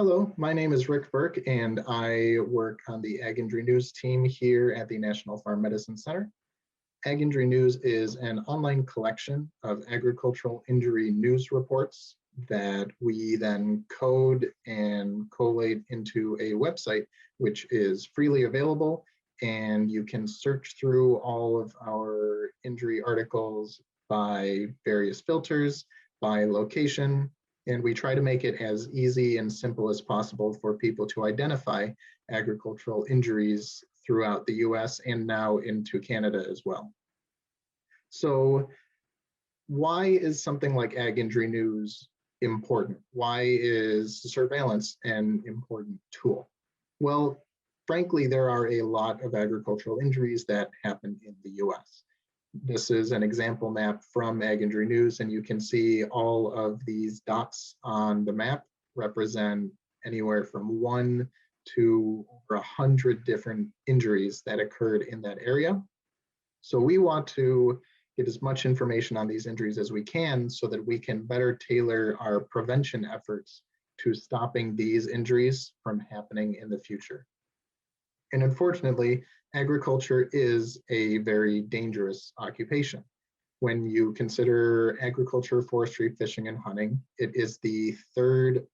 Hello, my name is Rick Burke, and I work on the Ag Injury News team here at the National Farm Medicine Center. Ag Injury News is an online collection of agricultural injury news reports that we then code and collate into a website, which is freely available. And you can search through all of our injury articles by various filters, by location, and we try to make it as easy and simple as possible for people to identify agricultural injuries throughout the US and now into Canada as well. So why is something like Ag Injury News important? Why is surveillance an important tool? Well, frankly, there are a lot of agricultural injuries that happen in the US. This is an example map from Ag Injury News, and you can see all of these dots on the map represent anywhere from 1 to over 100 different injuries that occurred in that area. So we want to get as much information on these injuries as we can so that we can better tailor our prevention efforts to stopping these injuries from happening in the future. And unfortunately, agriculture is a very dangerous occupation. When you consider agriculture, forestry, fishing, and hunting, it is the third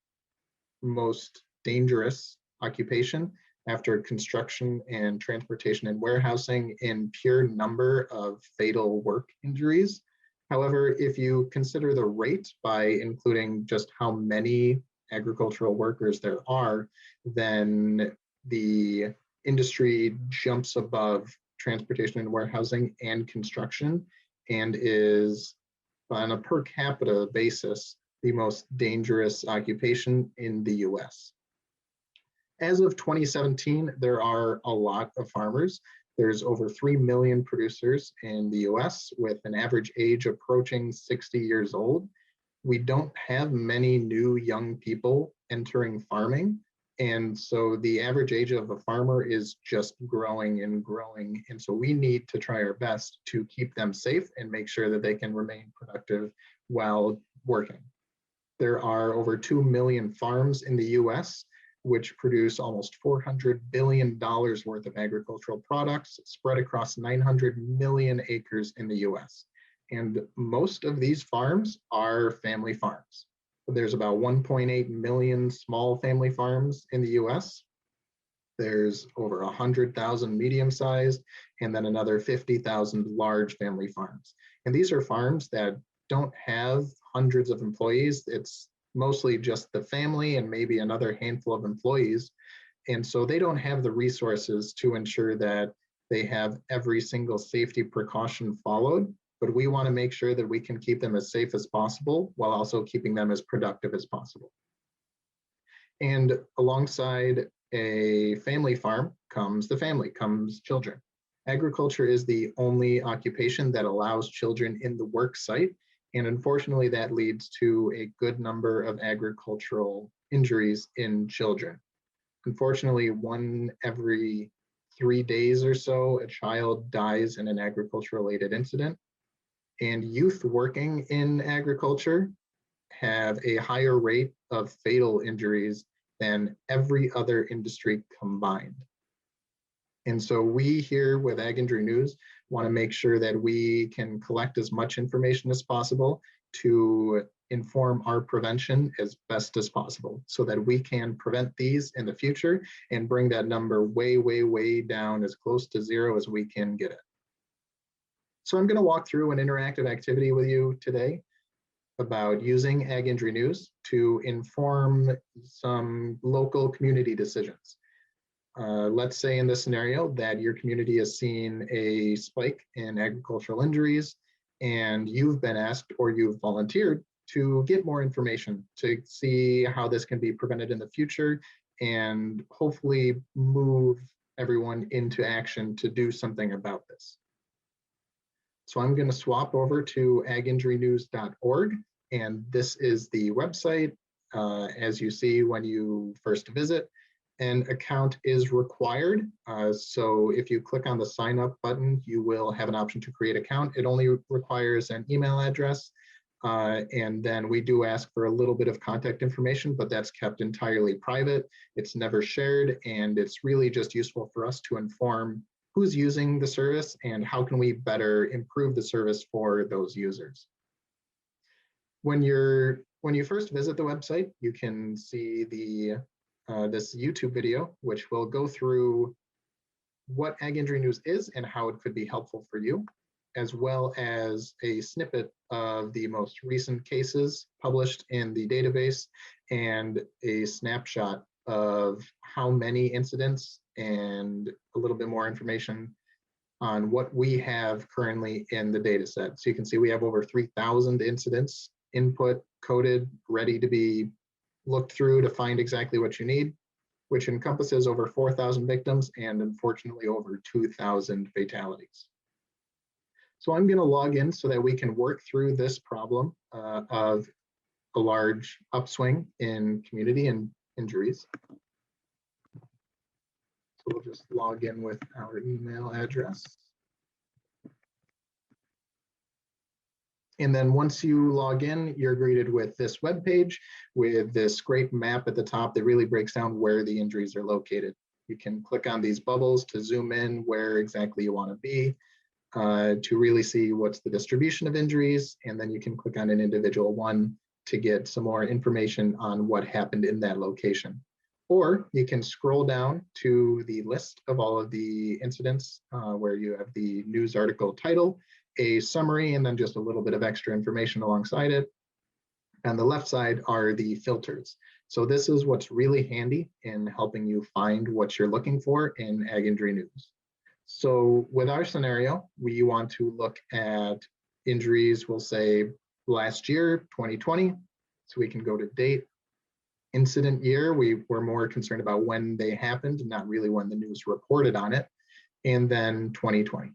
most dangerous occupation after construction and transportation and warehousing in pure number of fatal work injuries. However, if you consider the rate by including just how many agricultural workers there are, then the industry jumps above transportation and warehousing and construction and is, on a per capita basis, the most dangerous occupation in the US. As of 2017, there are a lot of farmers. There's over 3 million producers in the US with an average age approaching 60 years old. We don't have many new young people entering farming. And so the average age of a farmer is just growing and growing. And so we need to try our best to keep them safe and make sure that they can remain productive while working. There are over 2 million farms in the US, which produce almost $400 billion worth of agricultural products spread across 900 million acres in the US. And most of these farms are family farms. There's about 1.8 million small family farms in the US. There's over 100,000 medium-sized, and then another 50,000 large family farms. And these are farms that don't have hundreds of employees. It's mostly just the family and maybe another handful of employees. And so they don't have the resources to ensure that they have every single safety precaution followed. But we want to make sure that we can keep them as safe as possible while also keeping them as productive as possible. And alongside a family farm comes the family, comes children. Agriculture is the only occupation that allows children in the work site. And unfortunately, that leads to a good number of agricultural injuries in children. Unfortunately, 1 every 3 days or so, a child dies in an agriculture-related incident. And youth working in agriculture have a higher rate of fatal injuries than every other industry combined. And so we here with Ag Injury News want to make sure that we can collect as much information as possible to inform our prevention as best as possible so that we can prevent these in the future and bring that number way, way, way down as close to zero as we can get it. So I'm going to walk through an interactive activity with you today about using Ag Injury News to inform some local community decisions. Let's say in this scenario that your community has seen a spike in agricultural injuries and you've been asked or you've volunteered to get more information to see how this can be prevented in the future and hopefully move everyone into action to do something about this. So I'm going to swap over to aginjurynews.org, and this is the website. As you see when you first visit, an account is required. So if you click on the sign up button, you will have an option to create an account. It only requires an email address, And then we do ask for a little bit of contact information, but that's kept entirely private. It's never shared, and it's really just useful for us to inform who's using the service and how can we better improve the service for those users. When you first visit the website, you can see this YouTube video, which will go through what Ag Injury News is and how it could be helpful for you, as well as a snippet of the most recent cases published in the database and a snapshot of how many incidents and a little bit more information on what we have currently in the data set. So you can see we have over 3,000 incidents input, coded, ready to be looked through to find exactly what you need, which encompasses over 4,000 victims and unfortunately over 2,000 fatalities. So I'm going to log in so that we can work through this problem of a large upswing in community and injuries. So we'll just log in with our email address. And then once you log in, you're greeted with this web page with this great map at the top that really breaks down where the injuries are located. You can click on these bubbles to zoom in where exactly you want to be to really see what's the distribution of injuries. And then you can click on an individual one to get some more information on what happened in that location. Or you can scroll down to the list of all of the incidents where you have the news article title, a summary, and then just a little bit of extra information alongside it. On the left side are the filters. So this is what's really handy in helping you find what you're looking for in Ag Injury News. So with our scenario, we want to look at injuries, we'll say last year, 2020. So we can go to date. Incident year, we were more concerned about when they happened, not really when the news reported on it. And then 2020.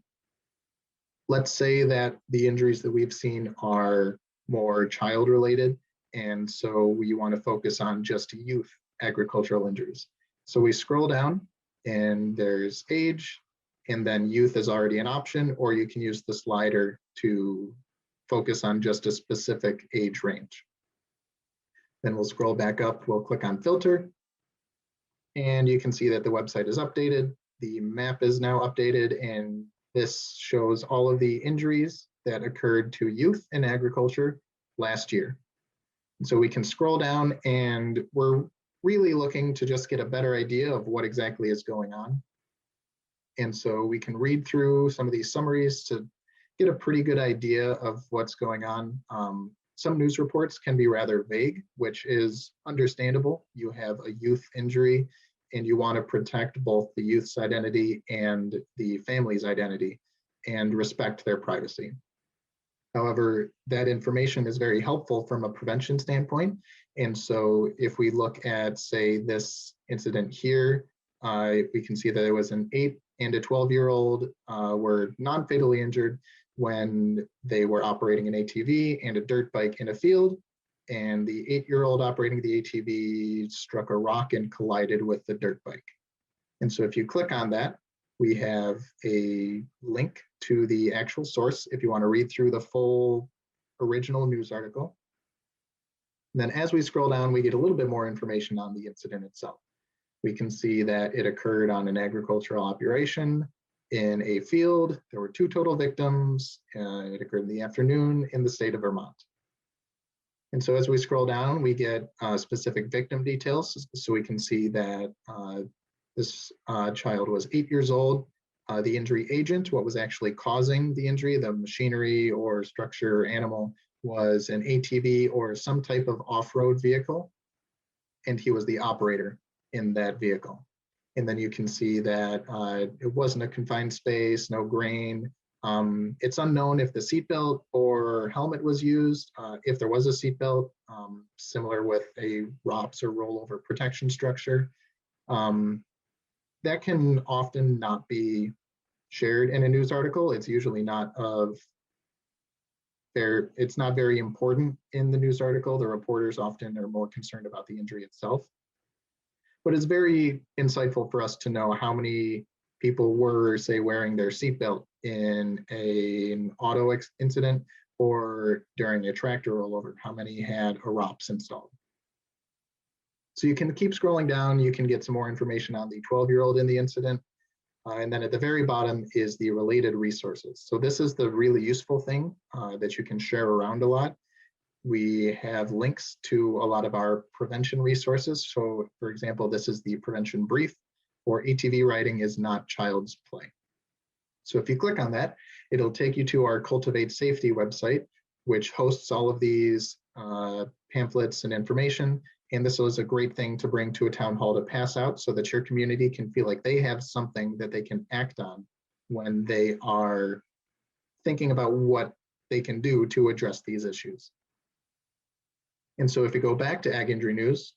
Let's say that the injuries that we've seen are more child related. And so we want to focus on just youth agricultural injuries. So we scroll down and there's age, and then youth is already an option, or you can use the slider to focus on just a specific age range. Then we'll scroll back up, we'll click on filter, and you can see that the website is updated. The map is now updated, and this shows all of the injuries that occurred to youth in agriculture last year. And so we can scroll down, and we're really looking to just get a better idea of what exactly is going on. And so we can read through some of these summaries to get a pretty good idea of what's going on. Some news reports can be rather vague, which is understandable. You have a youth injury and you want to protect both the youth's identity and the family's identity and respect their privacy. However, that information is very helpful from a prevention standpoint. And so if we look at, say, this incident here, we can see that there was an 8 and a 12-year-old were non-fatally injured when they were operating an ATV and a dirt bike in a field. And the 8-year-old operating the ATV struck a rock and collided with the dirt bike. And so if you click on that, we have a link to the actual source if you want to read through the full original news article. And then as we scroll down, we get a little bit more information on the incident itself. We can see that it occurred on an agricultural operation in a field. There were 2 total victims. It occurred in the afternoon in the state of Vermont. And so as we scroll down, we get specific victim details. So we can see that this child was 8 years old. The injury agent, what was actually causing the injury, the machinery or structure or animal, was an ATV or some type of off-road vehicle. And he was the operator in that vehicle. And then you can see that it wasn't a confined space, no grain. It's unknown if the seatbelt or helmet was used. If there was a seatbelt, similar with a ROPS or rollover protection structure, that can often not be shared in a news article. It's usually not it's not very important in the news article. The reporters often are more concerned about the injury itself. But it's very insightful for us to know how many people were, say, wearing their seatbelt in an auto incident or during a tractor rollover, how many had a ROPS installed. So you can keep scrolling down, you can get some more information on the 12-year-old in the incident. And then at the very bottom is the related resources. So this is the really useful thing that you can share around a lot. We have links to a lot of our prevention resources. So for example, this is the prevention brief for ATV riding is not child's play. So if you click on that, it'll take you to our Cultivate Safety website, which hosts all of these pamphlets and information. And this was a great thing to bring to a town hall to pass out so that your community can feel like they have something that they can act on when they are thinking about what they can do to address these issues. And so if we go back to Ag Injury News,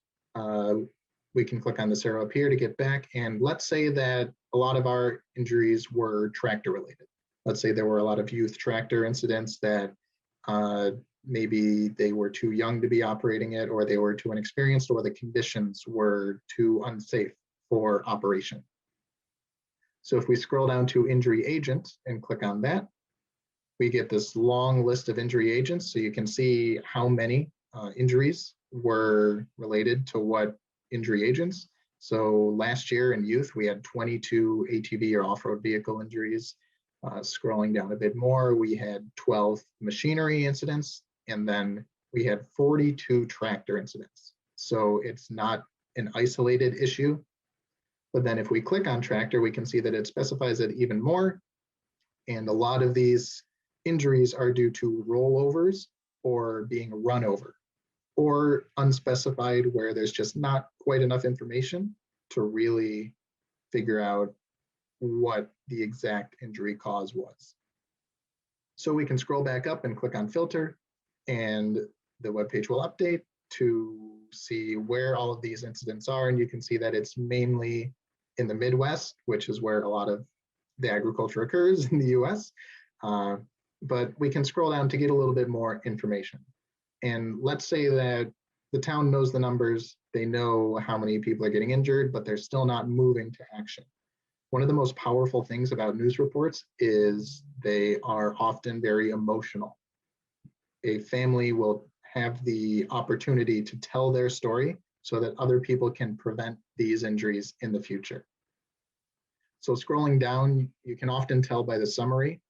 we can click on this arrow up here to get back. And let's say that a lot of our injuries were tractor related. Let's say there were a lot of youth tractor incidents that maybe they were too young to be operating it, or they were too inexperienced, or the conditions were too unsafe for operation. So if we scroll down to injury agent and click on that, we get this long list of injury agents. So you can see how many injuries were related to what injury agents. So last year in youth, we had 22 ATV or off-road vehicle injuries. Scrolling down a bit more, we had 12 machinery incidents, and then we had 42 tractor incidents. So it's not an isolated issue. But then if we click on tractor, we can see that it specifies it even more. And a lot of these injuries are due to rollovers or being run over, or unspecified where there's just not quite enough information to really figure out what the exact injury cause was. So we can scroll back up and click on filter, and the webpage will update to see where all of these incidents are. And you can see that it's mainly in the Midwest, which is where a lot of the agriculture occurs in the US. But we can scroll down to get a little bit more information. And let's say that the town knows the numbers, they know how many people are getting injured, but they're still not moving to action. One of the most powerful things about news reports is they are often very emotional. A family will have the opportunity to tell their story so that other people can prevent these injuries in the future. So scrolling down, you can often tell by the summary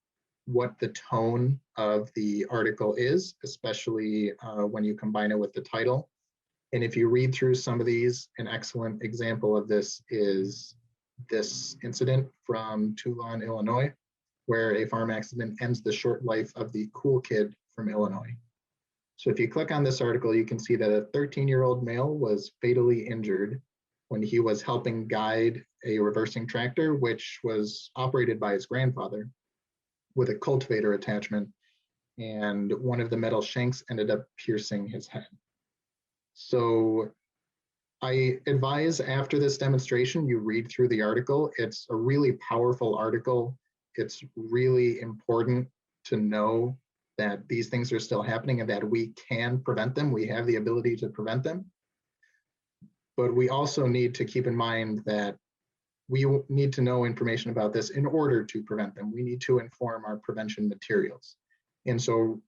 what the tone of the article is, especially when you combine it with the title. And if you read through some of these, an excellent example of this is this incident from Toulon, Illinois, where a farm accident ends the short life of the cool kid from Illinois. So if you click on this article, you can see that a 13-year-old male was fatally injured when he was helping guide a reversing tractor, which was operated by his grandfather with a cultivator attachment, and one of the metal shanks ended up piercing his head. So I advise after this demonstration, you read through the article. It's a really powerful article. It's really important to know that these things are still happening and that we can prevent them. We have the ability to prevent them. But we also need to keep in mind that we need to know information about this in order to prevent them. We need to inform our prevention materials. And so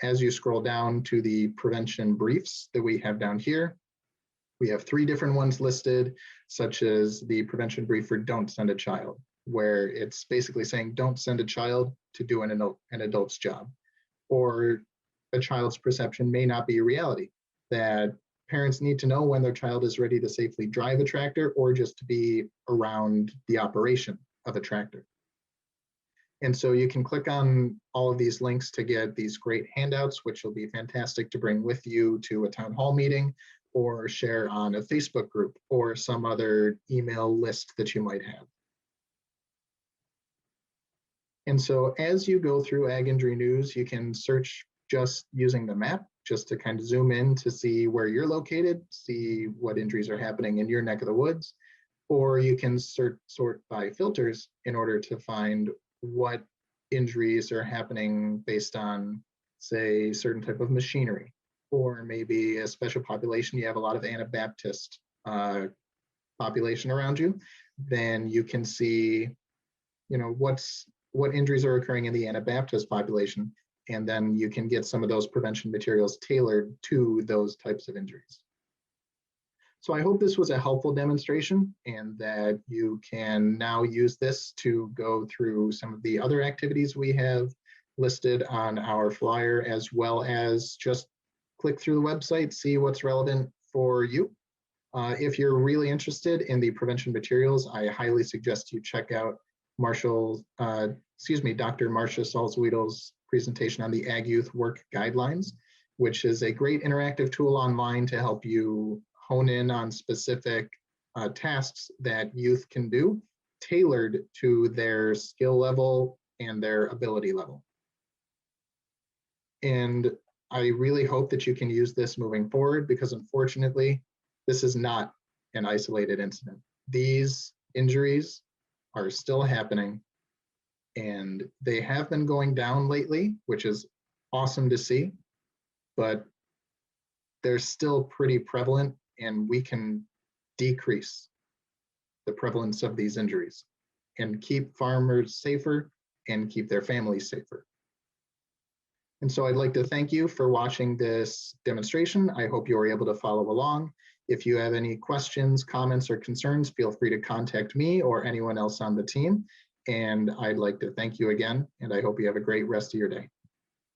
as you scroll down to the prevention briefs that we have down here, we have 3 different ones listed, such as the prevention brief for don't send a child, where it's basically saying don't send a child to do an adult's job. Or a child's perception may not be a reality, that parents need to know when their child is ready to safely drive a tractor or just to be around the operation of a tractor. And so you can click on all of these links to get these great handouts, which will be fantastic to bring with you to a town hall meeting or share on a Facebook group or some other email list that you might have. And so as you go through Ag Injury News, you can search just using the map, just to kind of zoom in to see where you're located, see what injuries are happening in your neck of the woods, or you can sort by filters in order to find what injuries are happening based on, say, certain type of machinery, or maybe a special population. You have a lot of Anabaptist population around you, then you can see, what injuries are occurring in the Anabaptist population and then you can get some of those prevention materials tailored to those types of injuries. So I hope this was a helpful demonstration and that you can now use this to go through some of the other activities we have listed on our flyer, as well as just click through the website, see what's relevant for you. If you're really interested in the prevention materials, I highly suggest you check out Dr. Marcia Salzwedel's presentation on the Ag Youth Work Guidelines, which is a great interactive tool online to help you hone in on specific tasks that youth can do, tailored to their skill level and their ability level. And I really hope that you can use this moving forward, because unfortunately, this is not an isolated incident. These injuries are still happening, and they have been going down lately, which is awesome to see, but they're still pretty prevalent, and we can decrease the prevalence of these injuries and keep farmers safer and keep their families safer. And so I'd like to thank you for watching this demonstration. I hope you were able to follow along. If you have any questions, comments, or concerns, feel free to contact me or anyone else on the team. And I'd like to thank you again, and I hope you have a great rest of your day.